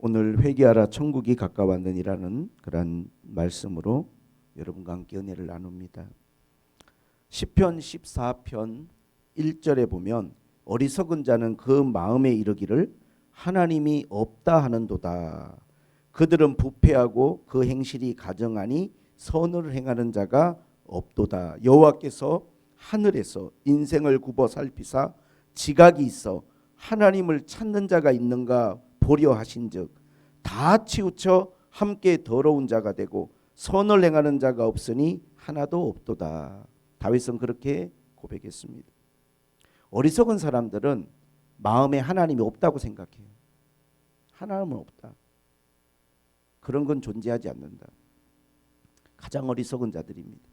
오늘 회개하라 천국이 가까웠느니라는 그런 말씀으로 여러분과 함께 은혜를 나눕니다. 시편 14편 1절에 보면 어리석은 자는 그 마음에 이르기를 하나님이 없다 하는도다. 그들은 부패하고 그 행실이 가정하니 선을 행하는 자가 없도다. 여호와께서 하늘에서 인생을 굽어 살피사 지각이 있어 하나님을 찾는 자가 있는가 보려 하신즉 다 치우쳐 함께 더러운 자가 되고 선을 행하는 자가 없으니 하나도 없도다. 다윗은 그렇게 고백했습니다. 어리석은 사람들은 마음에 하나님이 없다고 생각해요. 하나님은 없다. 그런 건 존재하지 않는다. 가장 어리석은 자들입니다.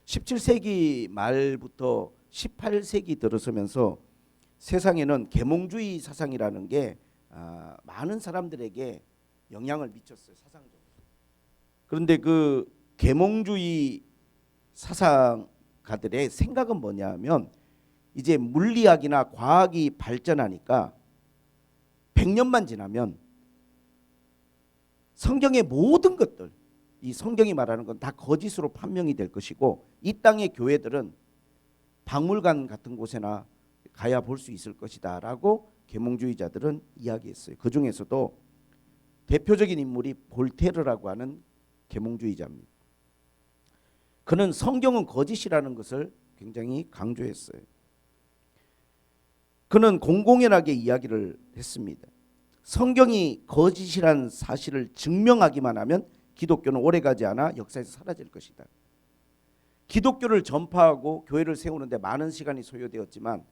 17세기 말부터 18세기 들어서면서 세상에는 계몽주의 사상이라는 게 많은 사람들에게 영향을 미쳤어요. 사상적으로. 그런데 그 계몽주의 사상가들의 생각은 뭐냐면 이제 물리학이나 과학이 발전하니까 100년만 지나면 성경의 모든 것들, 이 성경이 말하는 건 다 거짓으로 판명이 될 것이고 이 땅의 교회들은 박물관 같은 곳에나 가야 볼 수 있을 것이다 라고 계몽주의자들은 이야기했어요. 그 중에서도 대표적인 인물이 볼테르라고 하는 계몽주의자입니다. 그는 성경은 거짓이라는 것을 굉장히 강조했어요. 그는 공공연하게 이야기를 했습니다. 성경이 거짓이라는 사실을 증명하기만 하면 기독교는 오래가지 않아 역사에서 사라질 것이다. 기독교를 전파하고 교회를 세우는데 많은 시간이 소요되었지만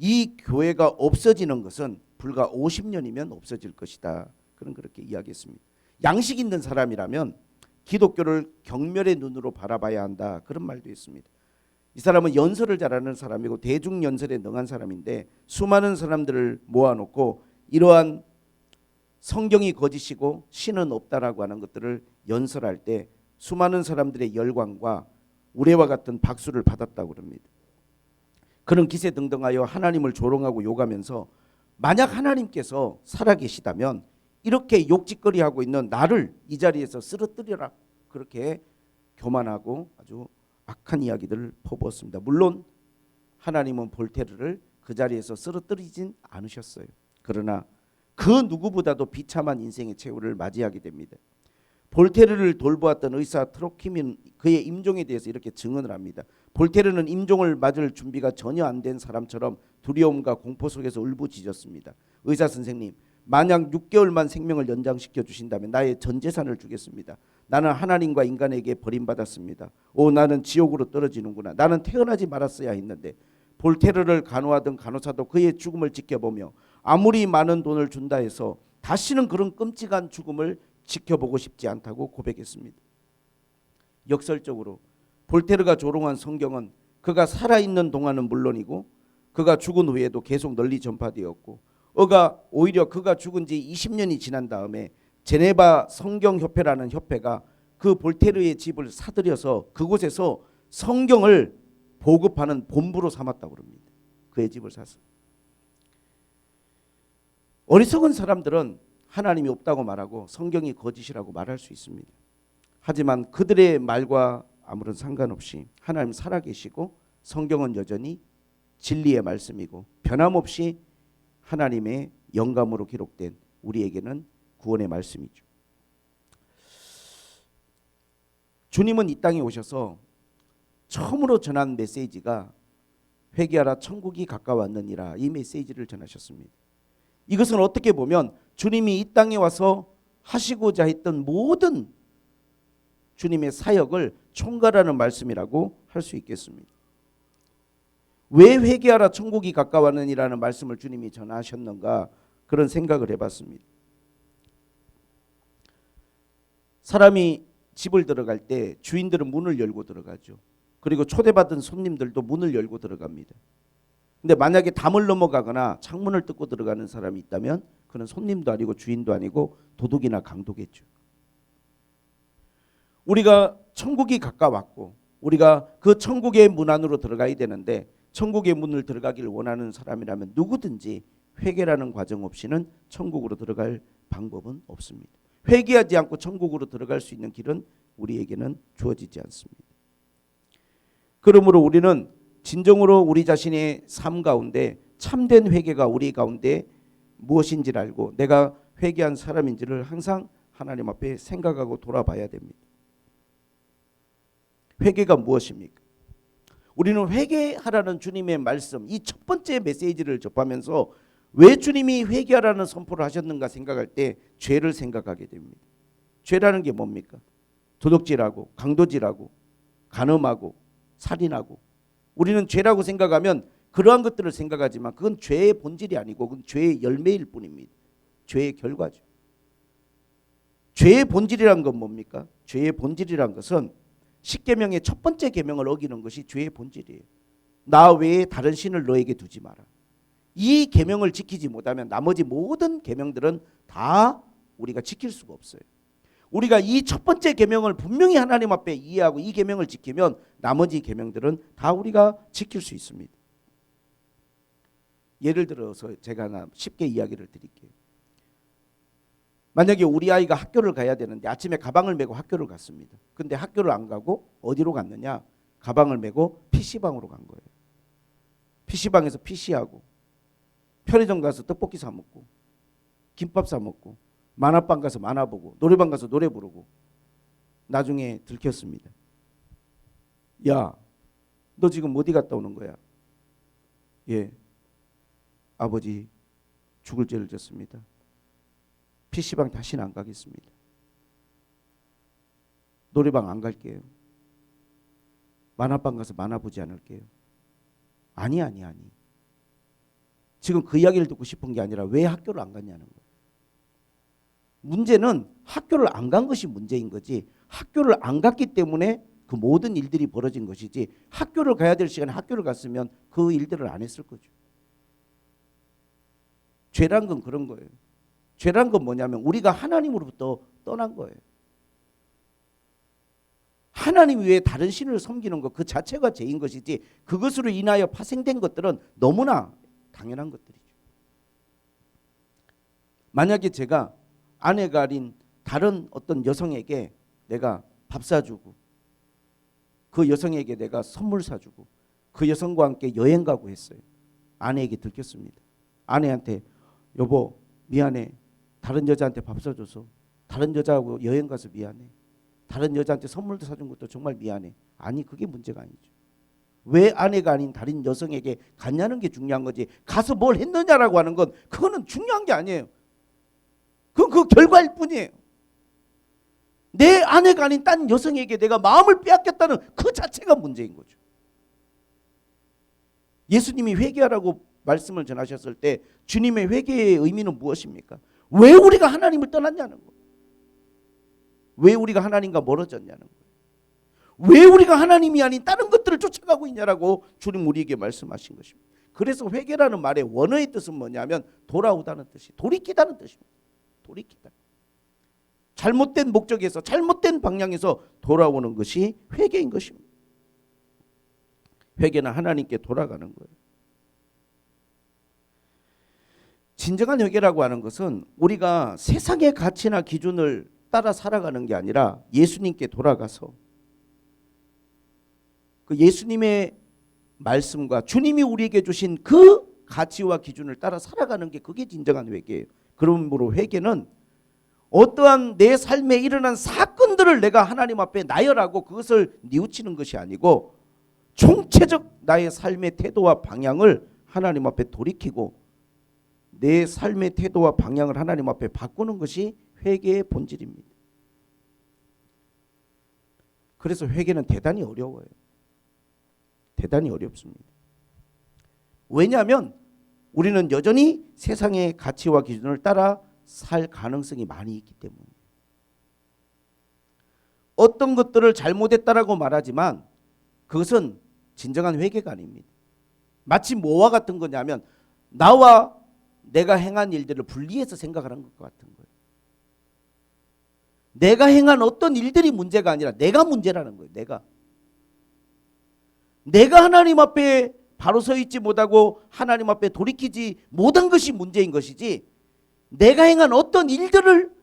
이 교회가 없어지는 것은 불과 50년이면 없어질 것이다. 그는 그렇게 이야기했습니다. 양식 있는 사람이라면 기독교를 경멸의 눈으로 바라봐야 한다. 그런 말도 했습니다. 이 사람은 연설을 잘하는 사람이고 대중연설에 능한 사람인데 수많은 사람들을 모아놓고 이러한 성경이 거짓이고 신은 없다라고 하는 것들을 연설할 때 수많은 사람들의 열광과 우레와 같은 박수를 받았다고 합니다. 그는 기세등등하여 하나님을 조롱하고 욕하면서 만약 하나님께서 살아계시다면 이렇게 욕짓거리하고 있는 나를 이 자리에서 쓰러뜨려라. 그렇게 교만하고 아주 악한 이야기들을 퍼부었습니다. 물론 하나님은 볼테르를 그 자리에서 쓰러뜨리진 않으셨어요. 그러나 그 누구보다도 비참한 인생의 최후를 맞이하게 됩니다. 볼테르를 돌보았던 의사 트로키민 그의 임종에 대해서 이렇게 증언을 합니다. 볼테르는 임종을 맞을 준비가 전혀 안 된 사람처럼 두려움과 공포 속에서 울부짖었습니다. 의사 선생님, 만약 6개월만 생명을 연장시켜 주신다면 나의 전 재산을 주겠습니다. 나는 하나님과 인간에게 버림받았습니다. 오, 나는 지옥으로 떨어지는구나. 나는 태어나지 말았어야 했는데. 볼테르를 간호하던 간호사도 그의 죽음을 지켜보며 아무리 많은 돈을 준다 해서 다시는 그런 끔찍한 죽음을 지켜보고 싶지 않다고 고백했습니다. 역설적으로 볼테르가 조롱한 성경은 그가 살아있는 동안은 물론이고 그가 죽은 후에도 계속 널리 전파되었고 오히려 그가 죽은 지 20년이 지난 다음에 제네바 성경협회라는 협회가 그 볼테르의 집을 사들여서 그곳에서 성경을 보급하는 본부로 삼았다고 합니다. 그의 집을 사서. 어리석은 사람들은 하나님이 없다고 말하고 성경이 거짓이라고 말할 수 있습니다. 하지만 그들의 말과 아무런 상관없이 하나님 살아계시고 성경은 여전히 진리의 말씀이고 변함없이 하나님의 영감으로 기록된 우리에게는 구원의 말씀이죠. 주님은 이 땅에 오셔서 처음으로 전한 메시지가 회개하라 천국이 가까웠느니라 이 메시지를 전하셨습니다. 이것은 어떻게 보면 주님이 이 땅에 와서 하시고자 했던 모든 주님의 사역을 총괄하는 말씀이라고 할 수 있겠습니다. 왜 회개하라 천국이 가까웠느니라는 말씀을 주님이 전하셨는가 그런 생각을 해봤습니다. 사람이 집을 들어갈 때 주인들은 문을 열고 들어가죠. 그리고 초대받은 손님들도 문을 열고 들어갑니다. 근데 만약에 담을 넘어가거나 창문을 뜯고 들어가는 사람이 있다면 그는 손님도 아니고 주인도 아니고 도둑이나 강도겠죠. 우리가 천국이 가까웠고 우리가 그 천국의 문 안으로 들어가야 되는데 천국의 문을 들어가기를 원하는 사람이라면 누구든지 회개라는 과정 없이는 천국으로 들어갈 방법은 없습니다. 회개하지 않고 천국으로 들어갈 수 있는 길은 우리에게는 주어지지 않습니다. 그러므로 우리는 진정으로 우리 자신의 삶 가운데 참된 회개가 우리 가운데 무엇인지를 알고 내가 회개한 사람인지를 항상 하나님 앞에 생각하고 돌아봐야 됩니다. 회개가 무엇입니까? 우리는 회개하라는 주님의 말씀, 이 첫 번째 메시지를 접하면서 왜 주님이 회개하라는 선포를 하셨는가 생각할 때 죄를 생각하게 됩니다. 죄라는 게 뭡니까? 도둑질하고 강도질하고 간음하고 살인하고, 우리는 죄라고 생각하면 그러한 것들을 생각하지만 그건 죄의 본질이 아니고 그건 죄의 열매일 뿐입니다. 죄의 결과죠. 죄의 본질이란 건 뭡니까? 죄의 본질이란 것은 십계명의 첫 번째 계명을 어기는 것이 죄의 본질이에요. 나 외에 다른 신을 너에게 두지 마라. 이 계명을 지키지 못하면 나머지 모든 계명들은 다 우리가 지킬 수가 없어요. 우리가 이 첫 번째 계명을 분명히 하나님 앞에 이해하고 이 계명을 지키면 나머지 계명들은 다 우리가 지킬 수 있습니다. 예를 들어서 제가 하나 쉽게 이야기를 드릴게요. 만약에 우리 아이가 학교를 가야 되는데 아침에 가방을 메고 학교를 갔습니다. 근데 학교를 안 가고 어디로 갔느냐? 가방을 메고 PC방으로 간 거예요. PC방에서 PC하고 편의점 가서 떡볶이 사 먹고 김밥 사 먹고 만화방 가서 만화 보고 노래방 가서 노래 부르고 나중에 들켰습니다. 야, 너 지금 어디 갔다 오는 거야? 예, 아버지 죽을 죄를 졌습니다. PC방 다시는 안 가겠습니다. 노래방 안 갈게요. 만화방 가서 만화 보지 않을게요. 아니. 지금 그 이야기를 듣고 싶은 게 아니라 왜 학교를 안 갔냐는 거예요. 문제는 학교를 안 간 것이 문제인 거지, 학교를 안 갔기 때문에 그 모든 일들이 벌어진 것이지, 학교를 가야 될 시간에 학교를 갔으면 그 일들을 안 했을 거죠. 죄란 건 그런 거예요. 죄란 건 뭐냐면 우리가 하나님으로부터 떠난 거예요. 하나님 외에 다른 신을 섬기는 것 그 자체가 죄인 것이지, 그것으로 인하여 파생된 것들은 너무나 당연한 것들이죠. 만약에 제가 아내가 아닌 다른 어떤 여성에게 내가 밥 사주고 그 여성에게 내가 선물 사주고 그 여성과 함께 여행 가고 했어요. 아내에게 들켰습니다. 아내한테 여보 미안해, 다른 여자한테 밥 사줘서 다른 여자하고 여행 가서 미안해, 다른 여자한테 선물도 사준 것도 정말 미안해. 아니, 그게 문제가 아니죠. 왜 아내가 아닌 다른 여성에게 갔냐는 게 중요한 거지, 가서 뭘 했느냐라고 하는 건 그거는 중요한 게 아니에요. 그건 그 결과일 뿐이에요. 내 아내가 아닌 딴 여성에게 내가 마음을 빼앗겼다는 그 자체가 문제인 거죠. 예수님이 회개하라고 말씀을 전하셨을 때 주님의 회개의 의미는 무엇입니까? 왜 우리가 하나님을 떠났냐는 거예요. 왜 우리가 하나님과 멀어졌냐는 거예요. 왜 우리가 하나님이 아닌 다른 것들을 쫓아가고 있냐라고 주님 우리에게 말씀하신 것입니다. 그래서 회개라는 말의 원어의 뜻은 뭐냐면 돌아오다는 뜻이, 돌이키다는 뜻입니다. 돌이키다. 잘못된 목적에서 잘못된 방향에서 돌아오는 것이 회개인 것입니다. 회개는 하나님께 돌아가는 거예요. 진정한 회개라고 하는 것은 우리가 세상의 가치나 기준을 따라 살아가는 게 아니라 예수님께 돌아가서 그 예수님의 말씀과 주님이 우리에게 주신 그 가치와 기준을 따라 살아가는 게 그게 진정한 회개예요. 그러므로 회개는 어떠한 내 삶에 일어난 사건들을 내가 하나님 앞에 나열하고 그것을 뉘우치는 것이 아니고 총체적 나의 삶의 태도와 방향을 하나님 앞에 돌이키고 내 삶의 태도와 방향을 하나님 앞에 바꾸는 것이 회개의 본질입니다. 그래서 회개는 대단히 어려워요. 대단히 어렵습니다. 왜냐하면 우리는 여전히 세상의 가치와 기준을 따라 살 가능성이 많이 있기 때문에. 어떤 것들을 잘못했다라고 말하지만 그것은 진정한 회개가 아닙니다. 마치 뭐와 같은 거냐면 나와 내가 행한 일들을 분리해서 생각을 한 것 같은 거예요. 내가 행한 어떤 일들이 문제가 아니라 내가 문제라는 거예요. 내가 하나님 앞에 바로 서 있지 못하고 하나님 앞에 돌이키지 못한 것이 문제인 것이지, 내가 행한 어떤 일들을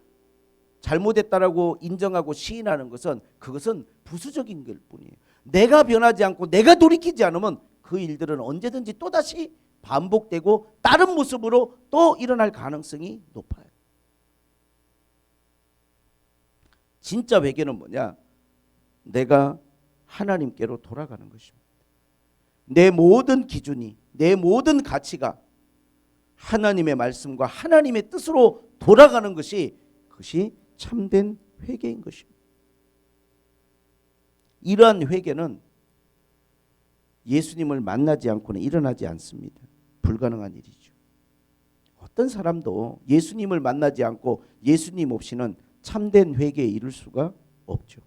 잘못했다라고 인정하고 시인하는 것은 그것은 부수적인 걸 뿐이에요. 내가 변하지 않고 내가 돌이키지 않으면 그 일들은 언제든지 또다시 반복되고 다른 모습으로 또 일어날 가능성이 높아요. 진짜 회개는 뭐냐? 내가 하나님께로 돌아가는 것입니다. 내 모든 기준이, 내 모든 가치가 하나님의 말씀과 하나님의 뜻으로 돌아가는 것이, 그것이 참된 회개인 것입니다. 이러한 회개는 예수님을 만나지 않고는 일어나지 않습니다. 불가능한 일이죠. 어떤 사람도 예수님을 만나지 않고 예수님 없이는 참된 회개에 이를 수가 없죠.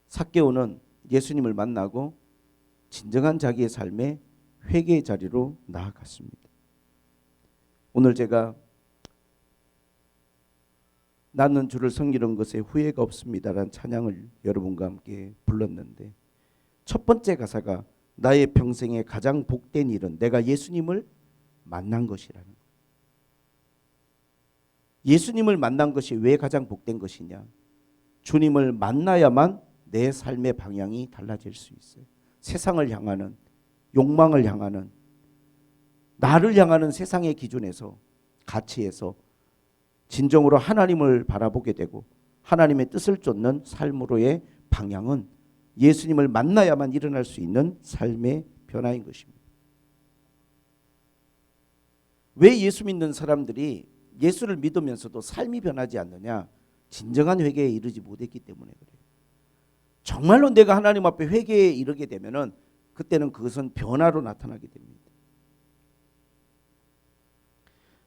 삭개오는 예수님을 만나고 진정한 자기의 삶의 회개의 자리로 나아갔습니다. 오늘 제가 나는 주를 섬기는 것에 후회가 없습니다라는 찬양을 여러분과 함께 불렀는데, 첫 번째 가사가 나의 평생에 가장 복된 일은 내가 예수님을 만난 것이라는 거예요. 예수님을 만난 것이 왜 가장 복된 것이냐? 주님을 만나야만 내 삶의 방향이 달라질 수 있어요. 세상을 향하는, 욕망을 향하는, 나를 향하는 세상의 기준에서, 가치에서 진정으로 하나님을 바라보게 되고 하나님의 뜻을 쫓는 삶으로의 방향은 예수님을 만나야만 일어날 수 있는 삶의 변화인 것입니다. 왜 예수 믿는 사람들이 예수를 믿으면서도 삶이 변하지 않느냐? 진정한 회개에 이르지 못했기 때문에 그래요. 정말로 내가 하나님 앞에 회개에 이르게 되면은 그때는 그것은 변화로 나타나게 됩니다.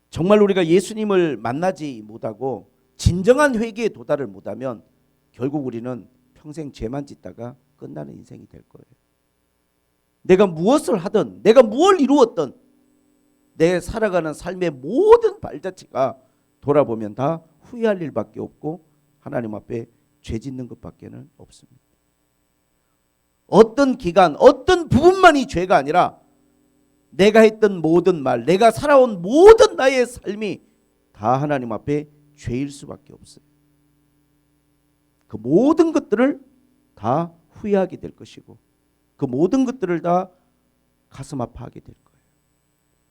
정말 우리가 예수님을 만나지 못하고 진정한 회개에 도달을 못하면 결국 우리는 평생 죄만 짓다가 끝나는 인생이 될 거예요. 내가 무엇을 하든, 내가 무엇을 이루었든 내 살아가는 삶의 모든 발자취가 돌아보면 다 후회할 일밖에 없고 하나님 앞에 죄 짓는 것밖에는 없습니다. 어떤 기간, 어떤 부분만이 죄가 아니라 내가 했던 모든 말, 내가 살아온 모든 나의 삶이 다 하나님 앞에 죄일 수밖에 없어요. 그 모든 것들을 다 후회하게 될 것이고 그 모든 것들을 다 가슴 아파하게 될 거예요.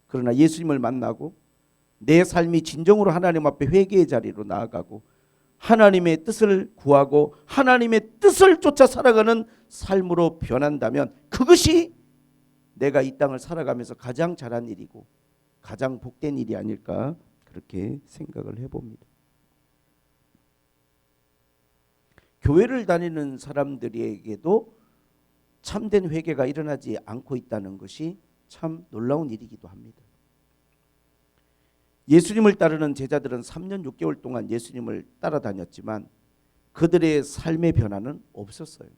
그러나 예수님을 만나고 내 삶이 진정으로 하나님 앞에 회개의 자리로 나아가고 하나님의 뜻을 구하고 하나님의 뜻을 쫓아 살아가는 삶으로 변한다면 그것이 내가 이 땅을 살아가면서 가장 잘한 일이고 가장 복된 일이 아닐까, 그렇게 생각을 해봅니다. 교회를 다니는 사람들에게도 참된 회개가 일어나지 않고 있다는 것이 참 놀라운 일이기도 합니다. 예수님을 따르는 제자들은 3년 6개월 동안 예수님을 따라다녔지만 그들의 삶의 변화는 없었어요.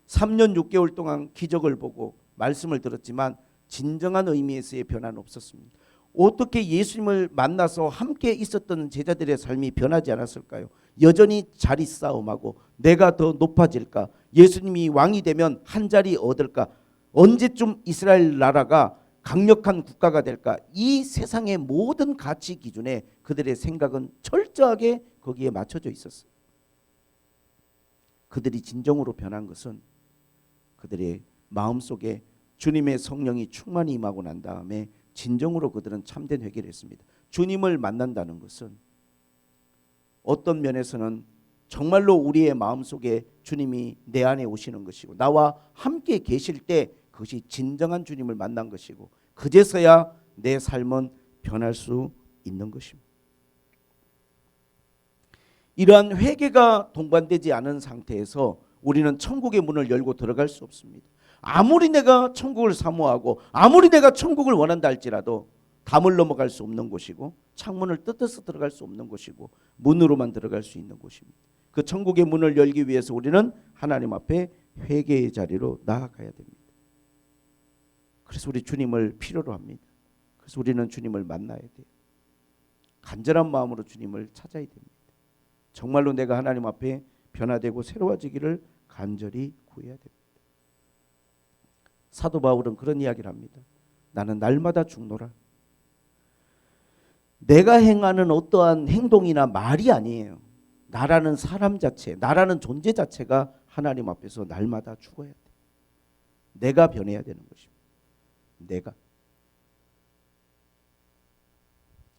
3년 6개월 동안 기적을 보고 말씀을 들었지만 진정한 의미에서의 변화는 없었습니다. 어떻게 예수님을 만나서 함께 있었던 제자들의 삶이 변하지 않았을까요? 여전히 자리 싸움하고 내가 더 높아질까? 예수님이 왕이 되면 한 자리 얻을까? 언제쯤 이스라엘 나라가 강력한 국가가 될까? 이 세상의 모든 가치 기준에 그들의 생각은 철저하게 거기에 맞춰져 있었어요. 그들이 진정으로 변한 것은 그들의 마음속에 주님의 성령이 충만히 임하고 난 다음에 진정으로 그들은 참된 회개를 했습니다. 주님을 만난다는 것은 어떤 면에서는 정말로 우리의 마음속에 주님이 내 안에 오시는 것이고 나와 함께 계실 때 그것이 진정한 주님을 만난 것이고 그제서야 내 삶은 변할 수 있는 것입니다. 이러한 회개가 동반되지 않은 상태에서 우리는 천국의 문을 열고 들어갈 수 없습니다. 아무리 내가 천국을 사모하고 아무리 내가 천국을 원한다 할지라도 담을 넘어갈 수 없는 곳이고 창문을 뜯어서 들어갈 수 없는 곳이고 문으로만 들어갈 수 있는 곳입니다. 그 천국의 문을 열기 위해서 우리는 하나님 앞에 회개의 자리로 나아가야 됩니다. 그래서 우리 주님을 필요로 합니다. 그래서 우리는 주님을 만나야 돼요. 간절한 마음으로 주님을 찾아야 됩니다. 정말로 내가 하나님 앞에 변화되고 새로워지기를 간절히 구해야 됩니다. 사도 바울은 그런 이야기를 합니다. 나는 날마다 죽노라. 내가 행하는 어떠한 행동이나 말이 아니에요. 나라는 사람 자체, 나라는 존재 자체가 하나님 앞에서 날마다 죽어야 돼. 내가 변해야 되는 것입니다. 내가.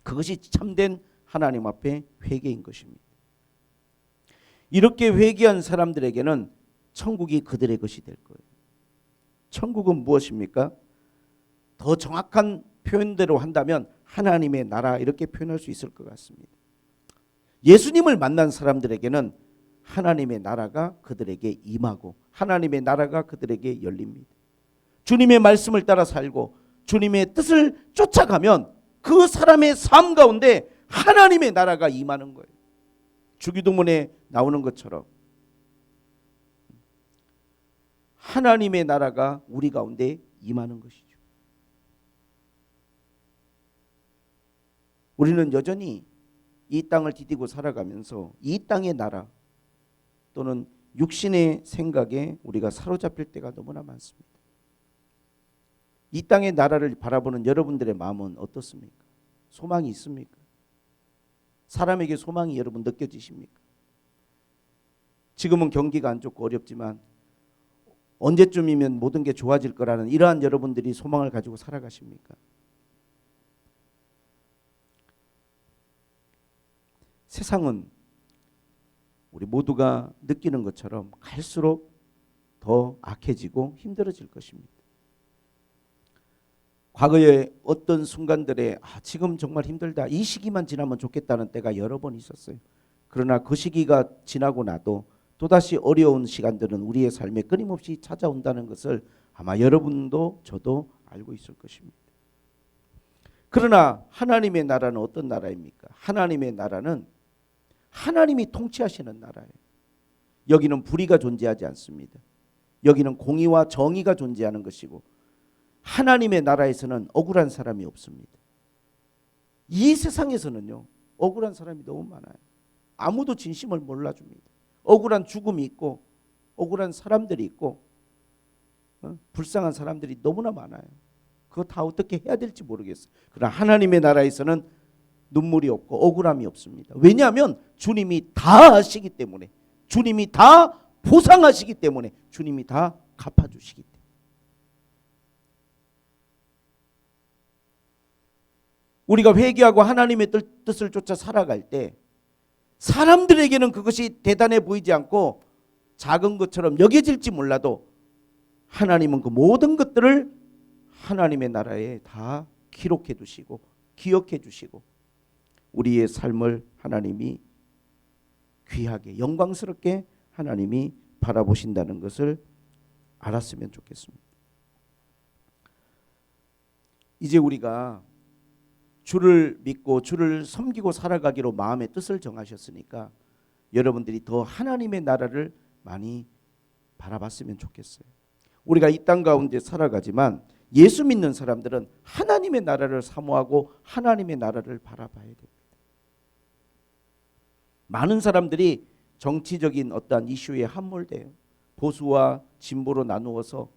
그것이 참된 하나님 앞에 회개인 것입니다. 이렇게 회개한 사람들에게는 천국이 그들의 것이 될 거예요. 천국은 무엇입니까? 더 정확한 표현대로 한다면 하나님의 나라 이렇게 표현할 수 있을 것 같습니다. 예수님을 만난 사람들에게는 하나님의 나라가 그들에게 임하고 하나님의 나라가 그들에게 열립니다. 주님의 말씀을 따라 살고 주님의 뜻을 쫓아가면 그 사람의 삶 가운데 하나님의 나라가 임하는 거예요. 주기도문에 나오는 것처럼 하나님의 나라가 우리 가운데 임하는 것이죠. 우리는 여전히 이 땅을 디디고 살아가면서 이 땅의 나라 또는 육신의 생각에 우리가 사로잡힐 때가 너무나 많습니다. 이 땅의 나라를 바라보는 여러분들의 마음은 어떻습니까? 소망이 있습니까? 사람에게 소망이 여러분 느껴지십니까? 지금은 경기가 안 좋고 어렵지만 언제쯤이면 모든 게 좋아질 거라는 이러한 여러분들이 소망을 가지고 살아가십니까? 세상은 우리 모두가 느끼는 것처럼 갈수록 더 악해지고 힘들어질 것입니다. 과거에 어떤 순간들에 지금 정말 힘들다, 이 시기만 지나면 좋겠다는 때가 여러 번 있었어요. 그러나 그 시기가 지나고 나도 또다시 어려운 시간들은 우리의 삶에 끊임없이 찾아온다는 것을 아마 여러분도 저도 알고 있을 것입니다. 그러나 하나님의 나라는 어떤 나라입니까? 하나님의 나라는 하나님이 통치하시는 나라예요. 여기는 불의가 존재하지 않습니다. 여기는 공의와 정의가 존재하는 것이고 하나님의 나라에서는 억울한 사람이 없습니다. 이 세상에서는요, 억울한 사람이 너무 많아요. 아무도 진심을 몰라줍니다. 억울한 죽음이 있고 억울한 사람들이 있고 불쌍한 사람들이 너무나 많아요. 그거 다 어떻게 해야 될지 모르겠어요. 그러나 하나님의 나라에서는 눈물이 없고 억울함이 없습니다. 왜냐하면 주님이 다 아시기 때문에, 주님이 다 보상하시기 때문에, 주님이 다 갚아주시기 때문에. 우리가 회개하고 하나님의 뜻을 쫓아 살아갈 때 사람들에게는 그것이 대단해 보이지 않고 작은 것처럼 여겨질지 몰라도 하나님은 그 모든 것들을 하나님의 나라에 다 기록해 두시고 기억해 주시고 우리의 삶을 하나님이 귀하게 영광스럽게 하나님이 바라보신다는 것을 알았으면 좋겠습니다. 이제 우리가 주를 믿고 주를 섬기고 살아가기로 마음의 뜻을 정하셨으니까 여러분들이 더 하나님의 나라를 많이 바라봤으면 좋겠어요. 우리가 이 땅 가운데 살아가지만 예수 믿는 사람들은 하나님의 나라를 사모하고 하나님의 나라를 바라봐야 됩니다. 많은 사람들이 정치적인 어떠한 이슈에 함몰돼요. 보수와 진보로 나누어서.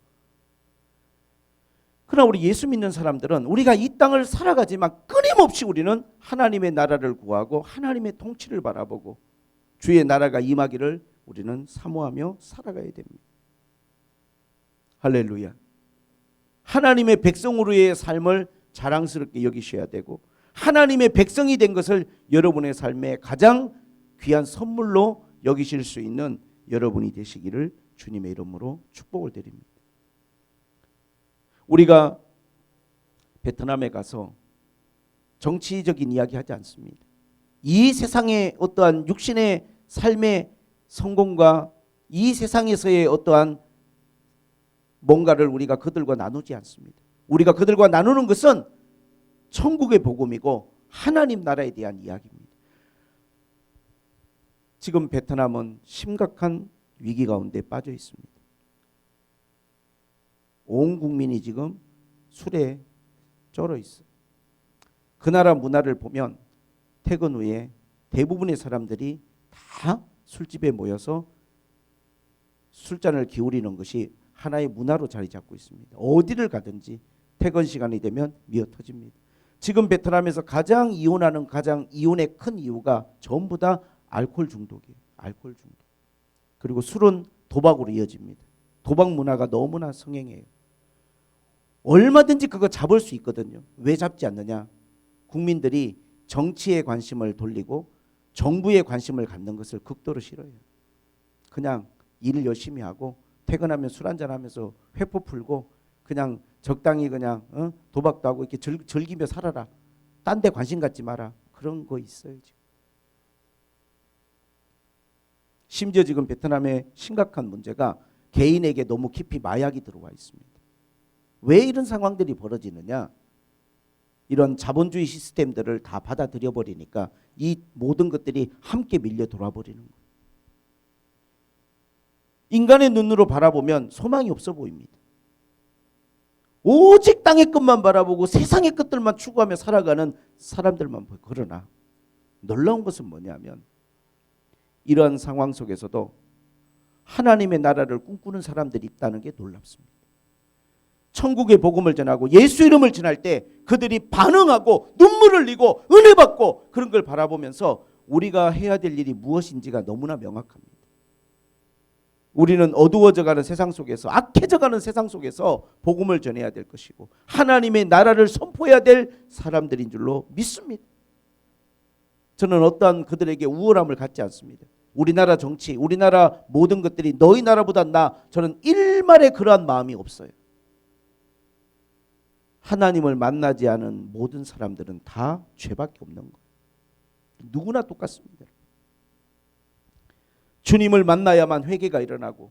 그러나 우리 예수 믿는 사람들은 우리가 이 땅을 살아가지만 끊임없이 우리는 하나님의 나라를 구하고 하나님의 통치를 바라보고 주의 나라가 임하기를 우리는 사모하며 살아가야 됩니다. 할렐루야. 하나님의 백성으로의 삶을 자랑스럽게 여기셔야 되고 하나님의 백성이 된 것을 여러분의 삶에 가장 귀한 선물로 여기실 수 있는 여러분이 되시기를 주님의 이름으로 축복을 드립니다. 우리가 베트남에 가서 정치적인 이야기 하지 않습니다. 이 세상의 어떠한 육신의 삶의 성공과 이 세상에서의 어떠한 뭔가를 우리가 그들과 나누지 않습니다. 우리가 그들과 나누는 것은 천국의 복음이고 하나님 나라에 대한 이야기입니다. 지금 베트남은 심각한 위기 가운데 빠져 있습니다. 온 국민이 지금 술에 쩔어 있어요. 그 나라 문화를 보면 퇴근 후에 대부분의 사람들이 다 술집에 모여서 술잔을 기울이는 것이 하나의 문화로 자리 잡고 있습니다. 어디를 가든지 퇴근 시간이 되면 미어터집니다. 지금 베트남에서 가장 이혼의 큰 이유가 전부 다 알코올 중독이에요. 알코올 중독. 그리고 술은 도박으로 이어집니다. 도박 문화가 너무나 성행해요. 얼마든지 그거 잡을 수 있거든요. 왜 잡지 않느냐? 국민들이 정치에 관심을 돌리고 정부에 관심을 갖는 것을 극도로 싫어해요. 그냥 일을 열심히 하고 퇴근하면 술 한잔 하면서 회포 풀고 그냥 적당히 그냥 도박도 하고 이렇게 즐기며 살아라. 딴 데 관심 갖지 마라. 그런 거 있어요. 지금. 심지어 지금 베트남의 심각한 문제가 개인에게 너무 깊이 마약이 들어와 있습니다. 왜 이런 상황들이 벌어지느냐? 이런 자본주의 시스템들을 다 받아들여 버리니까 이 모든 것들이 함께 밀려 돌아버리는 거예요. 인간의 눈으로 바라보면 소망이 없어 보입니다. 오직 땅의 끝만 바라보고 세상의 끝들만 추구하며 살아가는 사람들만 보여요. 그러나 놀라운 것은 뭐냐면 이러한 상황 속에서도 하나님의 나라를 꿈꾸는 사람들이 있다는 게 놀랍습니다. 천국의 복음을 전하고 예수 이름을 전할 때 그들이 반응하고 눈물을 흘리고 은혜 받고 그런 걸 바라보면서 우리가 해야 될 일이 무엇인지가 너무나 명확합니다. 우리는 어두워져가는 세상 속에서 악해져가는 세상 속에서 복음을 전해야 될 것이고 하나님의 나라를 선포해야 될 사람들인 줄로 믿습니다. 저는 어떠한 그들에게 우월함을 갖지 않습니다. 우리나라 정치, 우리나라 모든 것들이 너희 나라보다 저는 일말의 그러한 마음이 없어요. 하나님을 만나지 않은 모든 사람들은 다 죄밖에 없는 거예요. 누구나 똑같습니다. 주님을 만나야만 회개가 일어나고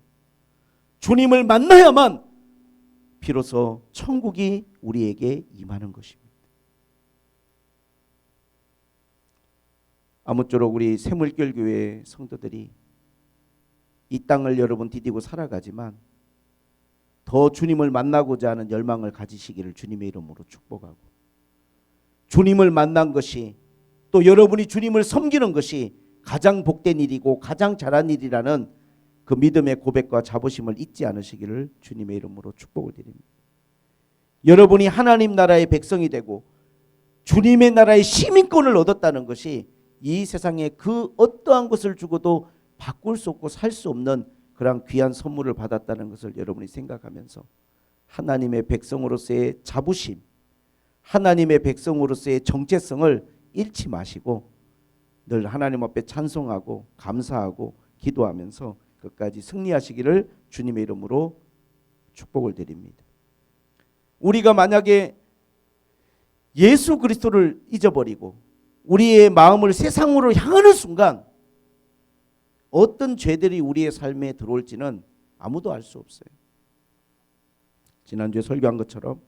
주님을 만나야만 비로소 천국이 우리에게 임하는 것입니다. 아무쪼록 우리 새물결교회 성도들이 이 땅을 여러분 디디고 살아가지만 더 주님을 만나고자 하는 열망을 가지시기를 주님의 이름으로 축복하고 주님을 만난 것이 또 여러분이 주님을 섬기는 것이 가장 복된 일이고 가장 잘한 일이라는 그 믿음의 고백과 자부심을 잊지 않으시기를 주님의 이름으로 축복을 드립니다. 여러분이 하나님 나라의 백성이 되고 주님의 나라의 시민권을 얻었다는 것이 이 세상에 그 어떠한 것을 주고도 바꿀 수 없고 살 수 없는 그런 귀한 선물을 받았다는 것을 여러분이 생각하면서 하나님의 백성으로서의 자부심, 하나님의 백성으로서의 정체성을 잃지 마시고 늘 하나님 앞에 찬송하고 감사하고 기도하면서 끝까지 승리하시기를 주님의 이름으로 축복을 드립니다. 우리가 만약에 예수 그리스도를 잊어버리고 우리의 마음을 세상으로 향하는 순간 어떤 죄들이 우리의 삶에 들어올지는 아무도 알 수 없어요. 지난주에 설교한 것처럼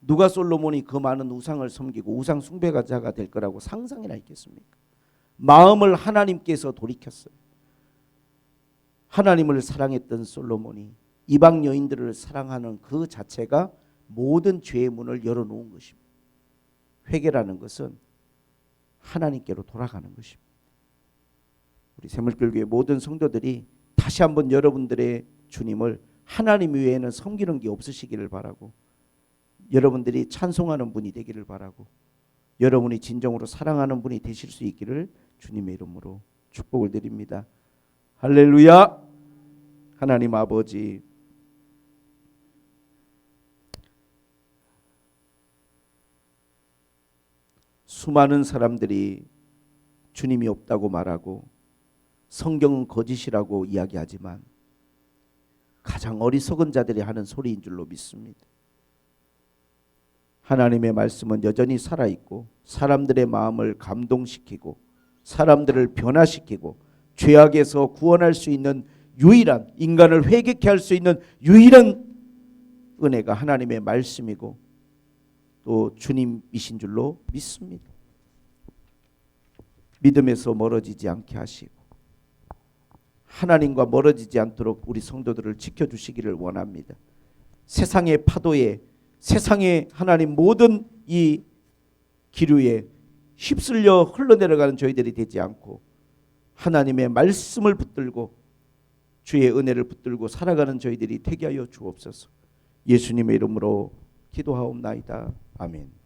누가 솔로몬이 그 많은 우상을 섬기고 우상 숭배자가 될 거라고 상상이나 했겠습니까? 마음을 하나님께서 돌이켰어요. 하나님을 사랑했던 솔로몬이 이방 여인들을 사랑하는 그 자체가 모든 죄의 문을 열어놓은 것입니다. 회개라는 것은 하나님께로 돌아가는 것입니다. 우리 새물결교의 모든 성도들이 다시 한번 여러분들의 주님을 하나님 외에는 섬기는 게 없으시기를 바라고 여러분들이 찬송하는 분이 되기를 바라고 여러분이 진정으로 사랑하는 분이 되실 수 있기를 주님의 이름으로 축복을 드립니다. 할렐루야. 하나님 아버지, 수많은 사람들이 주님이 없다고 말하고 성경은 거짓이라고 이야기하지만 가장 어리석은 자들이 하는 소리인 줄로 믿습니다. 하나님의 말씀은 여전히 살아있고 사람들의 마음을 감동시키고 사람들을 변화시키고 죄악에서 구원할 수 있는 유일한, 인간을 회개케 할 수 있는 유일한 은혜가 하나님의 말씀이고 또 주님이신 줄로 믿습니다. 믿음에서 멀어지지 않게 하시고 하나님과 멀어지지 않도록 우리 성도들을 지켜주시기를 원합니다. 세상의 파도에, 세상의 하나님 모든 이 기류에 휩쓸려 흘러내려가는 저희들이 되지 않고 하나님의 말씀을 붙들고 주의 은혜를 붙들고 살아가는 저희들이 되게 하여 주옵소서. 예수님의 이름으로 기도하옵나이다. 아멘.